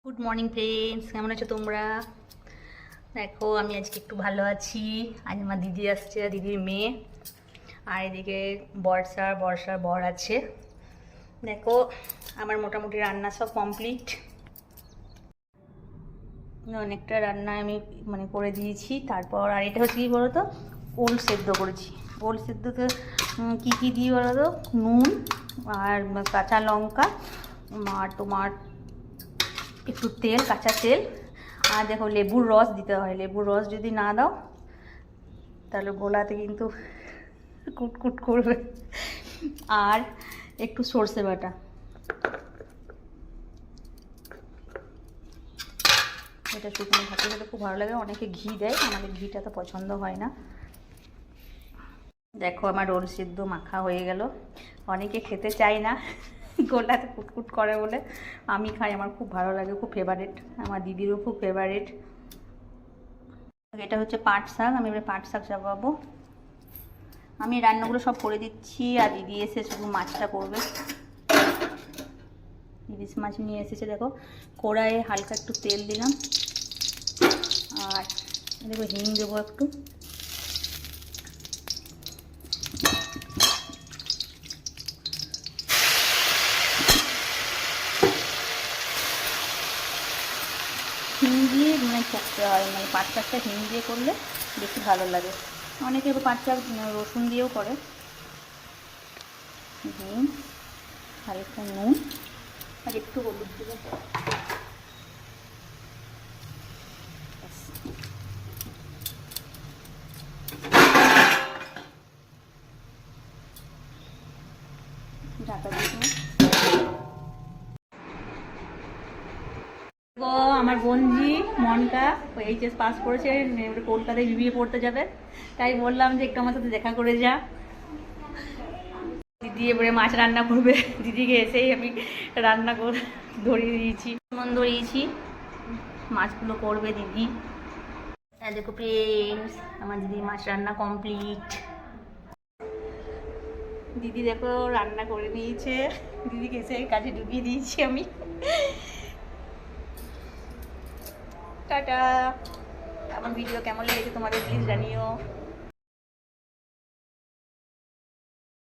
Good morning friends, কেমন আছো তোমরা? দেখো আমি আজকে একটু ভালো আছি। আজ আমার দিদি আসছে, দিদির মেয়ে, আর এদিকে বর্ষার বর আছে। দেখো আমার মোটামুটি রান্না সব কমপ্লিট, অনেকটা রান্না আমি করে দিয়েছি। তারপর আর এটা হচ্ছে কি বলো তো, ওল সেদ্ধ করেছি। ওল সেদ্ধতে কী কী দিই বলো তো, নুন আর কাঁচা লঙ্কা আর তোমার একটু তেল, কাঁচা তেল, আর দেখো লেবুর রস দিতে হয়। লেবুর রস যদি না দাও তাহলে গোলাতে কিন্তু কুটকুট করবে। আর একটু সর্ষে বাটা, এটা শুকনো ভাতে খেতে খুব ভালো লাগে। অনেকে ঘি দেয়, আমাদের ঘিটা তো পছন্দ হয় না। দেখো আমার রোল সিদ্ধ মাখা হয়ে গেল। অনেকে খেতে চায় না, গোলাতে কুটকুট করে বলে। আমি খাই, আমার খুব ভালো লাগে, খুব ফেভারিট, আমার দিদিরও খুব ফেভারিট। এটা হচ্ছে পাট শাক, আমি এবার পাট শাক চাপাবো। আমি রান্নাগুলো সব করে দিচ্ছি, আর দিদি এসে শুধু মাছটা করবে। ইলিশ মাছ নিয়ে এসেছে। দেখো কড়াইয়ে হালকা একটু তেল দিলাম, আর দেখো হিং দেবো একটু। হিং দিয়ে করতে হয়, পাট শাকটা হিং দিয়ে করলে বেশি ভালো লাগে। অনেকে পাট শাক রসুন দিয়েও করে। হিং, হালকা নুন আর একটু হলুদ দেবো। ঢাকা দিয়ে আমার বোনজি মনকা এইচএস পাস করেছে, কলকাতায় বিবিএ পড়তে যাবে। তাই বললাম যে একটু আমার সাথে দেখা করে যা। দিদি এবারে মাছ রান্না করবে। দিদিকে এসেই আমি রান্না করে ধরিয়ে দিয়েছি, মাছগুলো করবে দিদি। দেখো ফ্রেন্ডস, আমার দিদি মাছ রান্না কমপ্লিট। দিদি দেখো রান্না করে দিয়েছে, দিদিকে এসে কাজে ঢুকিয়ে দিয়েছি আমি। টাটা। আমার ভিডিও কেমন লেগেছে তোমাদের প্লিজ জানিও।